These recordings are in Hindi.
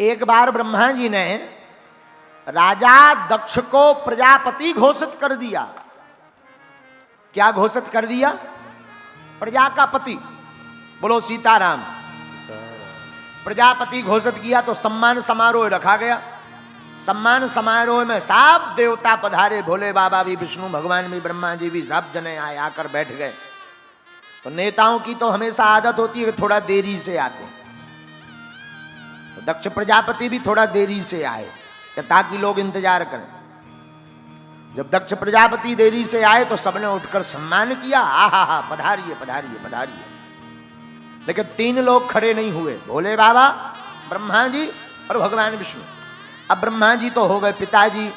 एक बार ब्रह्मा जी ने राजा दक्ष को प्रजापति घोषित कर दिया। क्या घोषित कर दिया? प्रजा का पति। बोलो सीताराम। प्रजापति घोषित किया तो सम्मान समारोह रखा गया। सम्मान समारोह में सब देवता पधारे, भोले बाबा भी, विष्णु भगवान भी, ब्रह्मा जी भी, सब जने आए, आकर बैठ गए। तो नेताओं की तो हमेशा आदत होती है कि थोड़ा देरी से आते। तो दक्ष प्रजापति भी थोड़ा देरी से आए ताकि लोग इंतजार करें। जब दक्ष प्रजापति देरी से आए तो सबने उठकर सम्मान किया, आहा पधारिए पधारिए पधारिए। लेकिन 3 लोग खड़े नहीं हुए, भोले बाबा, ब्रह्मा जी और भगवान विष्णु। अब ब्रह्मा जी तो हो गए पिताजी,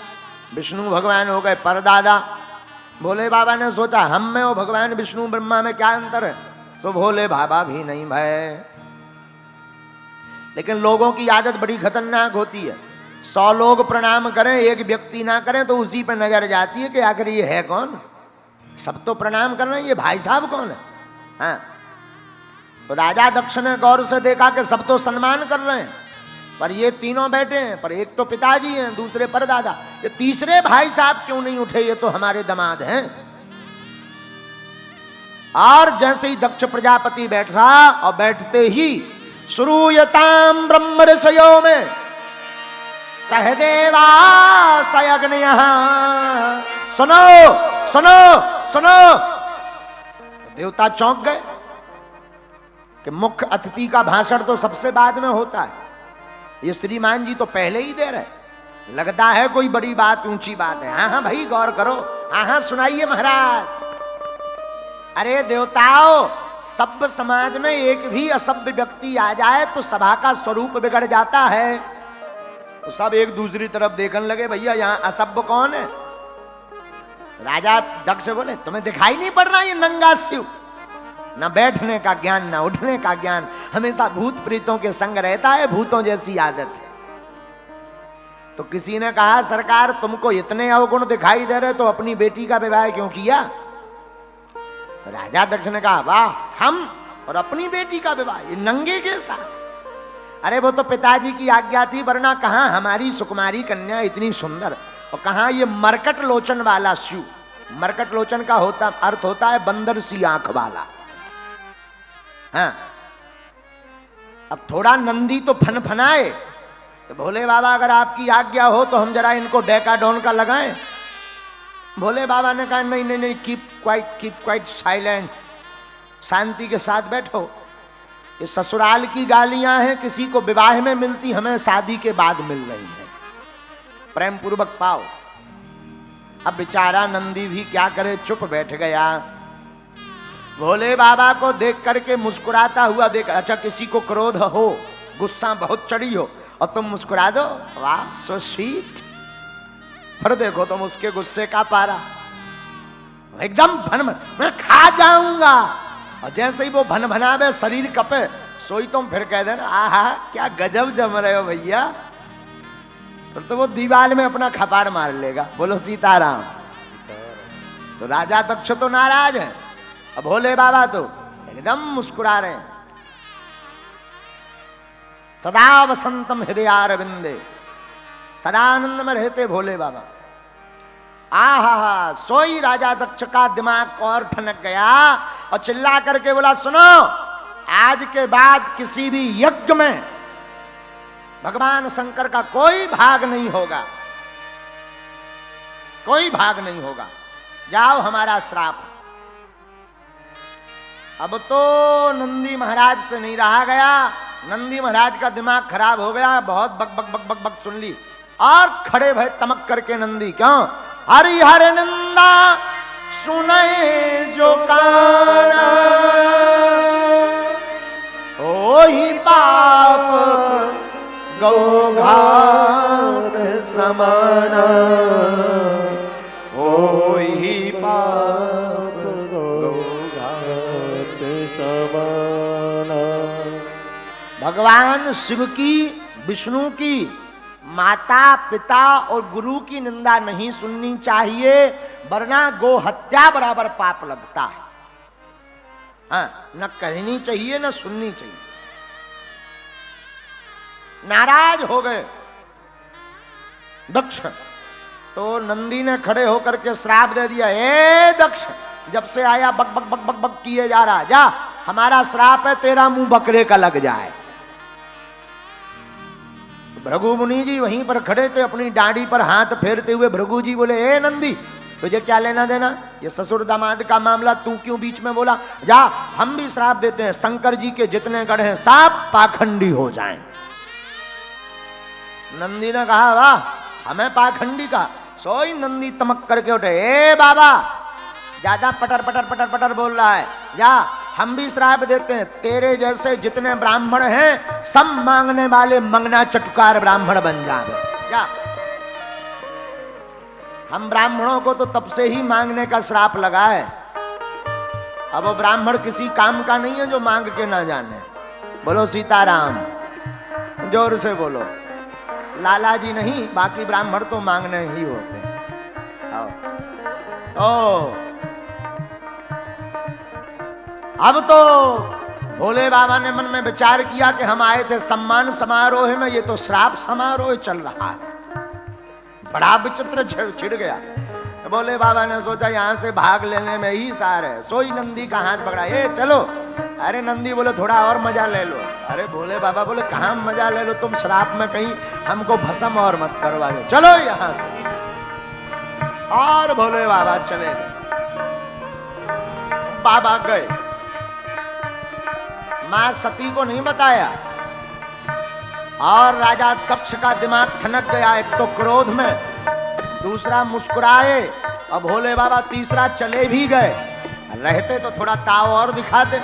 विष्णु भगवान हो गए परदादा। भोले बाबा ने सोचा हम में और भगवान विष्णु ब्रह्मा में क्या अंतर है, सो भोले बाबा भी नहीं भय। लेकिन लोगों की आदत बड़ी खतरनाक होती है। 100 लोग प्रणाम करें, एक व्यक्ति ना करें तो उसी पर नजर जाती है कि आखिर ये है कौन। सब तो प्रणाम कर रहे हैं, ये भाई साहब कौन है? हाँ। तो राजा दक्ष ने गौर से देखा कि सब तो सम्मान कर रहे हैं, पर ये तीनों बैठे हैं, पर एक तो पिताजी हैं, दूसरे परदादा, ये तीसरे भाई साहब क्यों नहीं उठे? ये तो हमारे दामाद हैं। और जैसे ही दक्ष प्रजापति बैठ रहा और बैठते ही श्रूयताम ब्रह्म ऋषयो में सहदेवा सयग्नयः, सुनो सुनो सुनो। देवता चौंक गए कि मुख्य अतिथि का भाषण तो सबसे बाद में होता है, ये श्रीमान जी तो पहले ही दे रहे, लगता है कोई बड़ी बात, ऊंची बात है। हाँ हाँ भाई गौर करो, हाँ हाँ सुनाइए महाराज। अरे देवताओं, सभ्य समाज में एक भी असभ्य व्यक्ति आ जाए तो सभा का स्वरूप बिगड़ जाता है। तो सब एक दूसरी तरफ देखने लगे, भैया यहाँ असभ्य कौन है? राजा दक्ष बोले तुम्हें दिखाई नहीं पड़ रहा ये नंगा शिव? न बैठने का ज्ञान, न उठने का ज्ञान, हमेशा भूत प्रीतों के संग रहता है, भूतों जैसी आदत है। तो किसी ने कहा सरकार तुमको इतने अवगुण दिखाई दे रहे तो अपनी बेटी का विवाह क्यों किया? तो राजा दक्ष ने कहा वाह, हम और अपनी बेटी का विवाह ये नंगे के साथ? अरे वो तो पिताजी की आज्ञा थी, वरना कहां हमारी सुकुमारी कन्या इतनी सुंदर, और कहां ये मरकट लोचन वाला शिव। मरकट लोचन का अर्थ होता है बंदर सी आंख वाला। हाँ। अब थोड़ा नंदी तो फनफनाए तो भोले बाबा अगर आपकी आज्ञा हो तो हम जरा इनको डेकाडोन का लगाएं। भोले बाबा ने कहा नहीं नहीं नहीं, कीप क्वाइट साइलेंट, शांति के साथ बैठो। ये ससुराल की गालियां हैं, किसी को विवाह में मिलती, हमें शादी के बाद मिल रही है, प्रेम पूर्वक पाओ। अब बेचारा नंदी भी क्या करे, चुप बैठ गया। भोले बाबा को देख करके मुस्कुराता हुआ देख, अच्छा किसी को क्रोध हो, गुस्सा बहुत चढ़ी हो और तुम मुस्कुरा दो, वाह सो स्वीट। फिर देखो तुम उसके गुस्से का पारा एकदम भन, मैं खा जाऊंगा। और जैसे ही वो भन भनावे, शरीर कपे, सोई तुम फिर कह देना आहा क्या गजब जम रहे हो भैया, फिर तो वो दीवार में अपना खपाड़ मार लेगा। बोलो सीताराम। तो राजा दक्ष तो नाराज है, अब भोले बाबा तो एकदम मुस्कुरा रहे हैं। सदा वसंतम हृदयारविंदे, सदा आनंद में रहते भोले बाबा। आहा, सोई राजा दक्ष का दिमाग और ठनक गया और चिल्ला करके बोला सुनो, आज के बाद किसी भी यज्ञ में भगवान शंकर का कोई भाग नहीं होगा, कोई भाग नहीं होगा, जाओ हमारा श्राप। अब तो नंदी महाराज से नहीं रहा गया, नंदी महाराज का दिमाग खराब हो गया, बहुत बक बक बक बक बक सुन ली और खड़े भय तमक करके नंदी, क्यों? हरिहर नंदा सुने जो काना, ओही पाप गौघात समाना, ओही पाप गौघात समाना। भगवान शिव की, विष्णु की, माता पिता और गुरु की निंदा नहीं सुननी चाहिए, वरना गो हत्या बराबर पाप लगता है। हाँ, न कहनी चाहिए न सुननी चाहिए। नाराज हो गए दक्ष। तो नंदी ने खड़े होकर के श्राप दे दिया, ए दक्ष, जब से आया बक बक बक बक बक किए जा रहा, जा, हमारा श्राप है तेरा मुंह बकरे का लग जाए। भृगु मुनि जी वहीं पर खड़े थे, अपनी डांडी पर हाथ फेरते हुए भृगु जी बोले, ए नंदी, तुझे क्या लेना देना, ये ससुर दामाद का मामला, तू क्यों बीच में बोला, जा, हम भी श्राप देते हैं, शंकर जी के जितने गढ़ हैं सांप पाखंडी हो जाएं। नंदी ने कहा, वाह, हमें पाखंडी का। सोई नंदी तमक करके उठे, ए बाबा, ज्यादा पटर पटर पटर पटर बोल रहा है, जा, हम भी श्राप देते हैं, तेरे जैसे जितने ब्राह्मण हैं सब मांगने वाले मंगना चटुकार ब्राह्मण बन जावे, जा। हम ब्राह्मणों को तो तब से ही मांगने का श्राप लगा है, अब वो ब्राह्मण किसी काम का नहीं है जो मांग के ना जाने। बोलो सीताराम, जोर से बोलो। लाला जी नहीं, बाकी ब्राह्मण तो मांगने ही होते हैं। ओ अब तो भोले बाबा ने मन में विचार किया कि हम आए थे सम्मान समारोह में, ये तो श्राप समारोह चल रहा है, बड़ा विचित्र छिड़ गया। भोले बाबा ने सोचा यहां से भाग लेने में ही सार है, सोई नंदी का हाथ पकड़ा, ए चलो। अरे नंदी बोले थोड़ा और मजा ले लो। अरे भोले बाबा बोले कहां मजा ले लो, तुम श्राप में कहीं हमको भस्म और मत करवा दो, चलो यहां से। और भोले बाबा चले गए, बाबा गए, मां सती को नहीं बताया, और राजा दक्ष का दिमाग ठनक गया, एक तो क्रोध में, दूसरा मुस्कुराए, और भोले बाबा तीसरा चले भी गए, रहते तो थोड़ा ताव और दिखाते,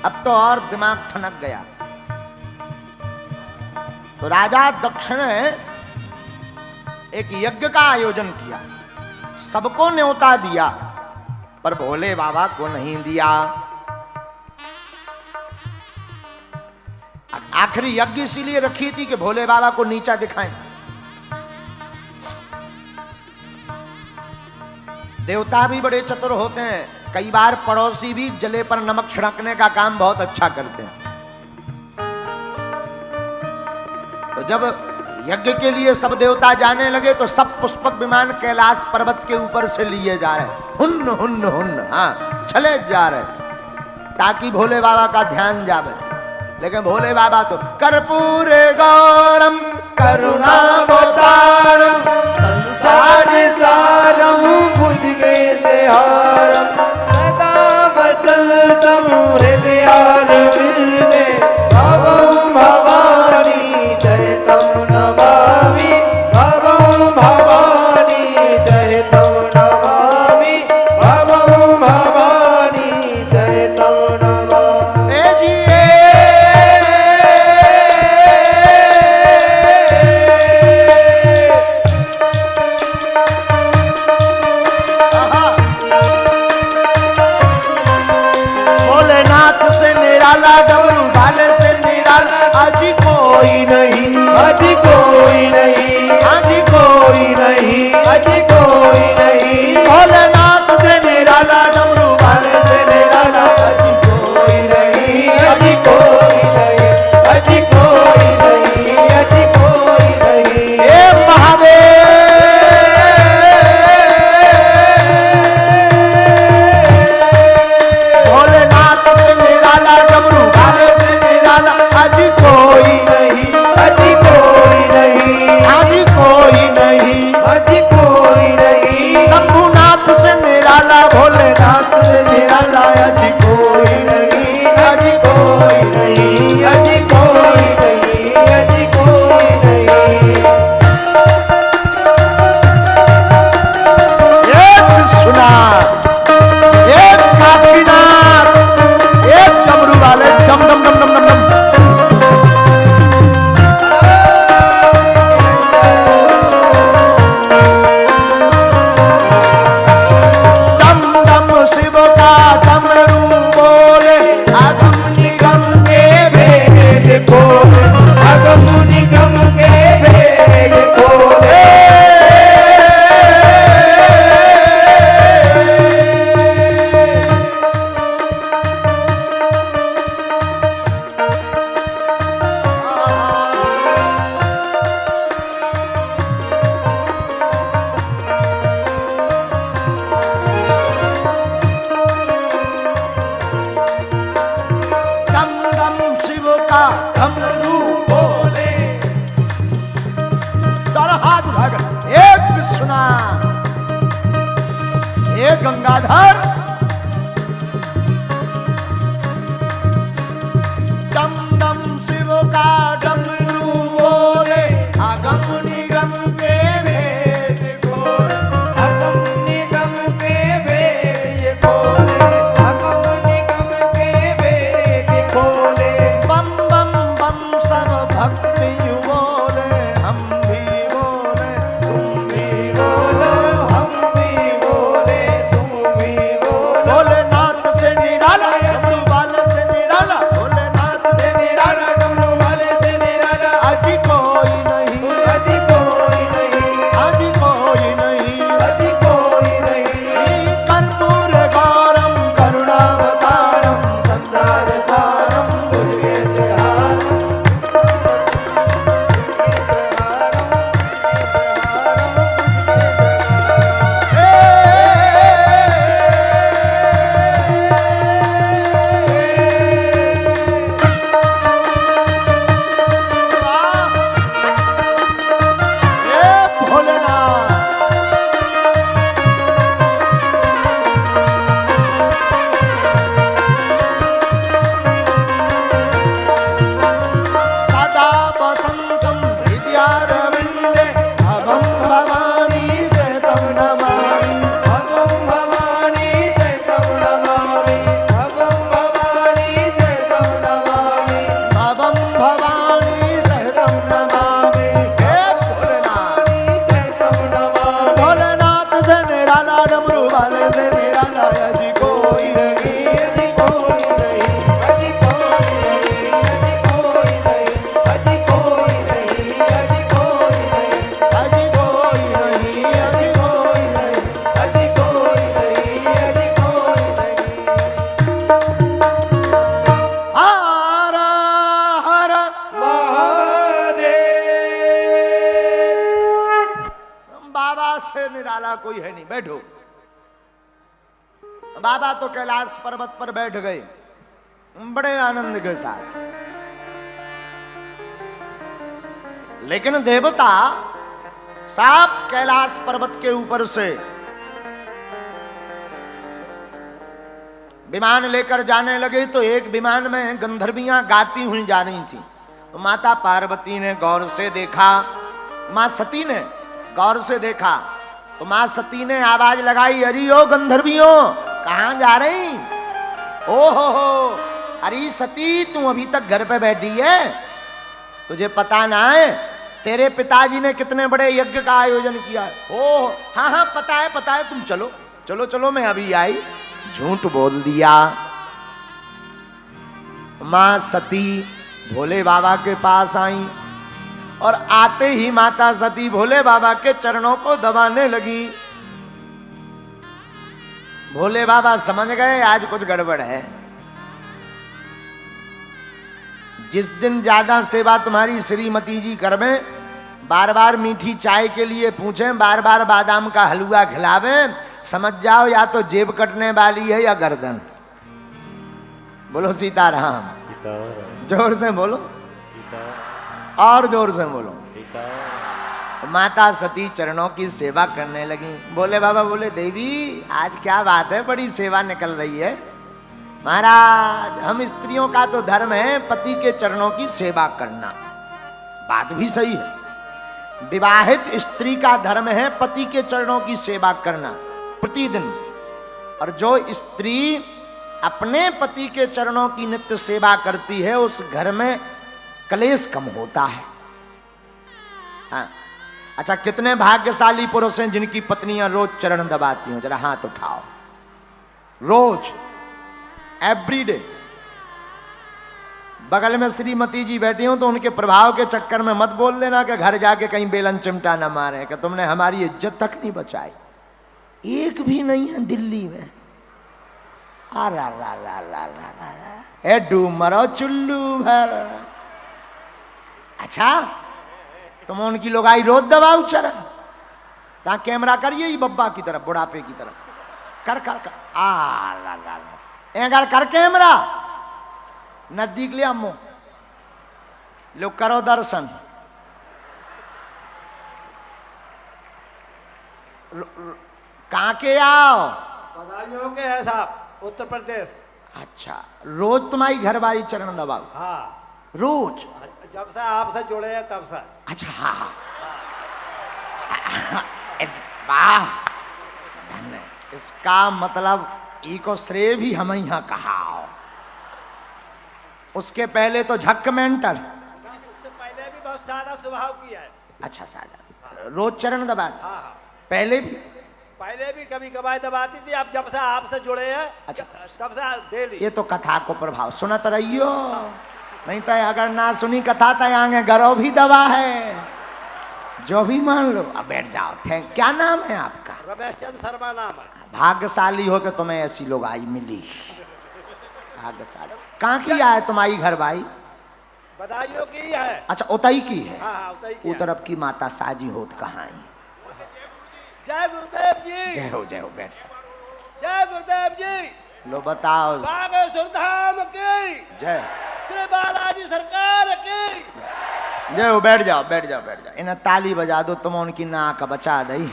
अब तो और दिमाग ठनक गया। तो राजा दक्ष ने एक यज्ञ का आयोजन किया, सबको न्योता दिया, पर भोले बाबा को नहीं दिया। आखिरी यज्ञ इसीलिए रखी थी कि भोले बाबा को नीचा दिखाएं। देवता भी बड़े चतुर होते हैं, कई बार पड़ोसी भी जले पर नमक छिड़कने का काम बहुत अच्छा करते हैं। तो जब यज्ञ के लिए सब देवता जाने लगे तो सब पुष्पक विमान कैलाश पर्वत के ऊपर से लिए जा रहे, हुन्न हुन्न हुन्न, हाँ, चले जा रहे, ताकि भोले बाबा का ध्यान जावे। लेकिन भोले बाबा तो कर्पूरे गौरम करुणावतारम संसार सारम भुजगेन्द्रहारम सदा वसंतम हृदयारविंदे भवं भवानी सहितं नमामि भवं भवानी सहितं नमामि भवं भवानी सहितं नमामि। ए जी का डमरू बोले। दोनों हाथ उठाकर एक विश्वनाथ, एक गंगाधर, डम डम शिव का डमरू बोले। अगम निगम के भेद खोले, अगम निगम के भेद खोले, अगम निगम के भेद खोले। बम बम बम सब भक्ति बोले, हम भी बोले तुम भी बोलो, हम भी बोले तुम भी बोलो। भोलेनाथ से निराला डमरू वाले से निराला, भोलेनाथ से निराला डमरू वाले से निराला अजी कोई नहीं, अजी कोई नहीं, अजी कोई नहीं। अजी कोई नहीं। कर्पूर गौरम करुणावतारम संसार सारम भुजगे जहारम, भोलेनाथ सदा वसंतम हृदयारविंदे अभं भवानी सहितं नमामि। अगम भवानी सहितं नमामि, अगम भवानी सहितं नमामि। अभं भवानी सहितं नमामि। हे भोलेनाथ, सहितं नमामि। भोलेनाथ से निराला डमरू वाले से निराला अजी कोई नहीं, अजी कोई नहीं, अजी कोई नहीं, अजी कोई नहीं, अजी कोई नहीं, अजी कोई नहीं, अजी कोई नहीं, अजी कोई नहीं। अजी कोई नहीं, अजी कोई नहीं। हर हर महादेव। बाबा से निराला कोई है नहीं। बैठो। बाबा तो कैलाश पर्वत पर बैठ गए बड़े आनंद के साथ, लेकिन देवता साहब कैलाश पर्वत के ऊपर से विमान लेकर जाने लगे तो एक विमान में गंधर्वियां गाती हुई जा रही थी। तो माता पार्वती ने गौर से देखा, मां सती ने गौर से देखा तो मां सती ने आवाज लगाई, अरे ओ गंधर्वियों कहां जा रही? ओ हो, अरे सती तू अभी तक घर पे बैठी है, तुझे पता ना है तेरे पिताजी ने कितने बड़े यज्ञ का आयोजन किया है? ओ हाँ हाँ पता है, तुम चलो चलो चलो, मैं अभी आई। झूठ बोल दिया। मां सती भोले बाबा के पास आई और आते ही माता सती भोले बाबा के चरणों को दबाने लगी। भोले बाबा समझ गए आज कुछ गड़बड़ है। जिस दिन ज्यादा सेवा तुम्हारी श्रीमती जी कर में, बार बार मीठी चाय के लिए पूछें, बार बार बादाम का हलवा खिलावें, समझ जाओ या तो जेब कटने वाली है या गर्दन। बोलो सीताराम, जोर से बोलो, और जोर से बोलो। माता सती चरणों की सेवा करने लगी। भोले बाबा बोले, देवी आज क्या बात है, बड़ी सेवा निकल रही है। महाराज हम स्त्रियों का तो धर्म है पति के चरणों की सेवा करना। बात भी सही है, विवाहित स्त्री का धर्म है पति के चरणों की सेवा करना प्रतिदिन। और जो स्त्री अपने पति के चरणों की नित्य सेवा करती है उस घर में कलेश कम होता है। हाँ। अच्छा, कितने भाग्यशाली पुरुष हैं जिनकी पत्नियां रोज चरण दबाती हो? जरा हाथ उठाओ। रोज, एवरीडे। बगल में श्रीमती जी बैठी हो तो उनके प्रभाव के चक्कर में मत बोल देना कि घर जाके कहीं बेलन चिमटा ना मारे कि तुमने हमारी इज्जत तक नहीं बचाई। एक भी नहीं है दिल्ली में। आ रा रा रा रा रा रा, ए डूमरो चुल्लू भर। अच्छा, तुम उनकी लोग आई रोज दबाओ चरण। ता कैमरा करिए ये बब्बा की तरफ, बुढ़ापे की तरफ। कर कर कर, आ ला ला ला, कर कैमरा नजदीक ले अम्मो। लो करो दर्शन। कहाँ के आओ? बदायूं के है साहब, उत्तर प्रदेश। अच्छा, रोज तुम्हारी घरवाली चरण दबाओ? हाँ, रोज? जब से आपसे जुड़े हैं तब से। अच्छा हाँ, वाह, इसका मतलब इको श्रेय भी हम यहाँ कहा। उसके पहले तो झक मेंटर। उससे पहले भी बहुत सादा स्वभाव किया है। अच्छा सादा, रोज चरण दबा? हाँ हाँ, पहले भी? पहले भी कभी कभार दबाती थी, अब जब से आपसे जुड़े हैं अच्छा, तब से डेली। ये तो कथा को प्रभाव, सुनत रहियो, नहीं तो अगर ना सुनी कथा तो आगे गरो भी दबा है, जो भी मान लो। अब बैठ जाओ। थैंक, क्या नाम है आपका? रमेश चंद्र शर्मा नाम है। भाग्यशाली हो के तुम्हें ऐसी लोग आई मिली, भाग्यशाली। कहाँ की है तुम्हारी घर भाई? बदायूं की है। अच्छा, उतई की है। हाँ हाँ, उतई की है। उतरब की माता साजी होत कहाँ आई? जय गुरुदेव जी। जय हो, जय हो, बैठ। जय गुरुदेव जी। लो बताओ। बागेश्वर धाम की जय। श्री बालाजी सरकार की जय हो, बैठ जाओ, बैठ जाओ, बैठ जाओ। इन्हें ताली बजा दो, तुम उनकी नाक बचा दई।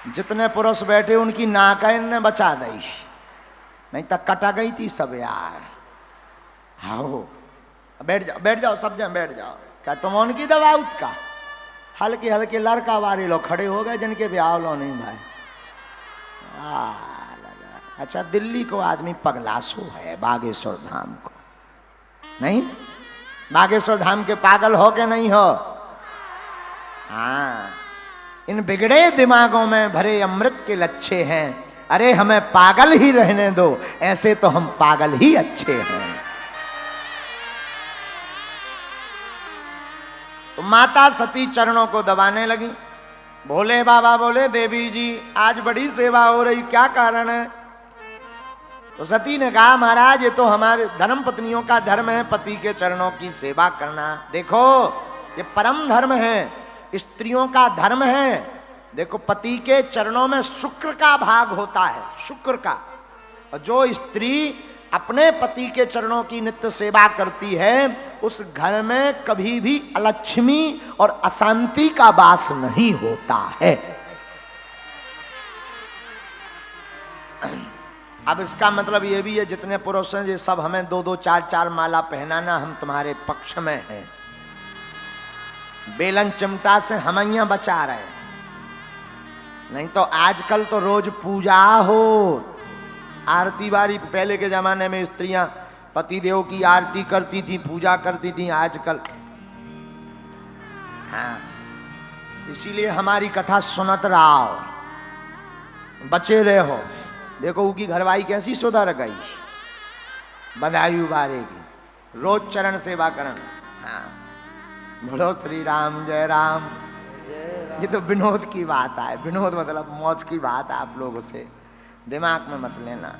जितने पुरुष बैठे उनकी नाक इनने बचा दई, नहीं तो कटा गई थी सब यार। हाँ, बैठ जाओ, बैठ जाओ, सब जन बैठ जाओ। क्या तुम उनकी दवा उसका? हल्के हल्के लड़का वाले लोग खड़े हो गए जिनके ब्याह लो नहीं भाई। अच्छा, दिल्ली को आदमी पगलासो है, बागेश्वर धाम को नहीं? बागेश्वर धाम के पागल हो के नहीं हो? हाँ, इन बिगड़े दिमागों में भरे अमृत के लच्छे हैं। अरे हमें पागल ही रहने दो, ऐसे तो हम पागल ही अच्छे हैं। तो माता सती चरणों को दबाने लगी। भोले बाबा बोले, देवी जी आज बड़ी सेवा हो रही, क्या कारण है? तो सती ने कहा, महाराज ये तो हमारे धर्म पत्नियों का धर्म है, पति के चरणों की सेवा करना। देखो ये परम धर्म है, स्त्रियों का धर्म है। देखो पति के चरणों में शुक्र का भाग होता है, शुक्र का। और जो स्त्री अपने पति के चरणों की नित्य सेवा करती है, उस घर में कभी भी अलक्ष्मी और अशांति का वास नहीं होता है। अब इसका मतलब ये भी है, जितने पुरुष हैं ये सब हमें 2-2 4-4 माला पहनाना, हम तुम्हारे पक्ष में हैं। बेलन चिमटा से हमैया बचा रहे हैं, नहीं तो आजकल तो रोज पूजा हो, आरती बारी। पहले के जमाने में स्त्रियां पतिदेव की आरती करती थी, पूजा करती थी, आजकल हाँ। इसीलिए हमारी कथा सुनत रहो, बचे रहो। देखो उनकी घरवाई कैसी सुधर गई, बधाई बारेगी, रोज चरण सेवा करन। हाँ, बोलो श्री राम, जय राम। ये तो विनोद की बात है, विनोद मतलब मौज की बात है, आप लोगों से दिमाग में मत लेना।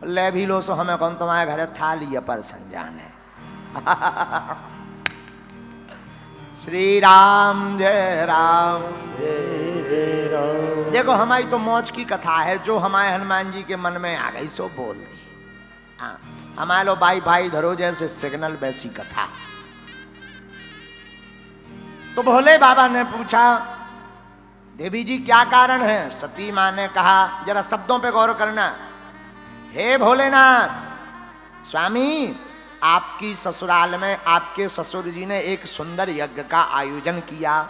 ले भी लो सो हमें कौन तुम्हारे घर थाली पर संजान है। श्री राम, जय राम, जय जय राम। देखो हमारी तो मौज की कथा है, जो हमारे हनुमान जी के मन में आ गई सो बोल दी। हाँ, हमारे लो भाई भाई धरो जैसे सिग्नल, वैसी कथा। तो भोले बाबा ने पूछा, देवी जी क्या कारण है? सती मां ने कहा, जरा शब्दों पे गौर करना। हे भोलेनाथ स्वामी, आपकी ससुराल में आपके ससुर जी ने एक सुंदर यज्ञ का आयोजन किया,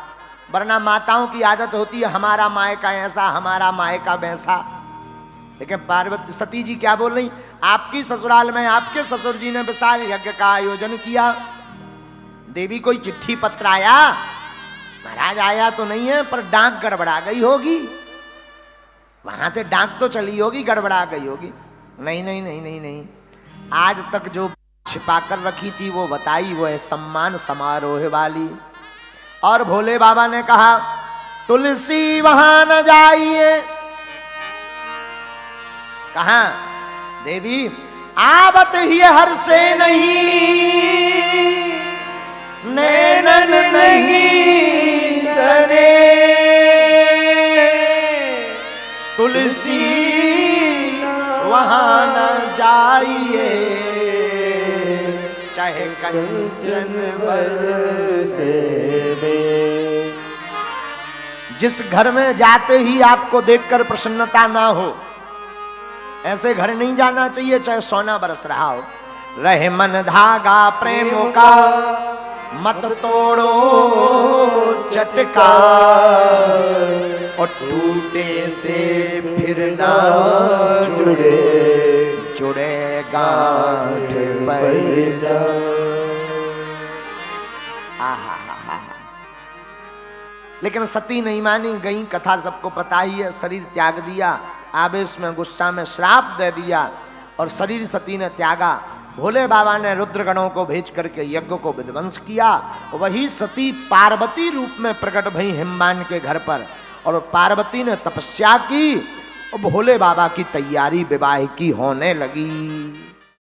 वरना माताओं की आदत होती है हमारा मायका ऐसा, हमारा मायका वैसा। लेकिन पार्वती सती जी क्या बोल रही? आपकी ससुराल में आपके ससुर जी ने विशाल यज्ञ का आयोजन किया। देवी कोई चिट्ठी पत्र आया? महाराज आया तो नहीं है, पर डाक गड़बड़ा गई होगी, वहां से डाक तो चली होगी, गड़बड़ा गई होगी। नहीं नहीं नहीं नहीं नहीं, आज तक जो छिपा कर रखी थी वो बताई, वो है सम्मान समारोह वाली। और भोले बाबा ने कहा, तुलसी वहां न जाइए। कहा? देवी आवत ही हर से नहीं, नैनन नहीं सने, तुलसी वहां न जाइए, चाहे कंचन से में जिस घर में जाते ही आपको देखकर प्रसन्नता ना हो, ऐसे घर नहीं जाना चाहिए, चाहे सोना बरस रहा हो। रहे मन धागा प्रेमों का, मत तोड़ो चटका, और टूटे से फिर ना जुड़े, जुड़े गांठ पड़ जा। लेकिन सती नहीं मानी, गई, कथा सबको पता ही है। शरीर त्याग दिया, आवेश में गुस्सा में श्राप दे दिया और शरीर सती ने त्यागा। भोले बाबा ने रुद्रगणों को भेज करके यज्ञ को विध्वंस किया। वही सती पार्वती रूप में प्रकट भई हिमवान के घर पर, और पार्वती ने तपस्या की और भोले बाबा की तैयारी विवाह की होने लगी।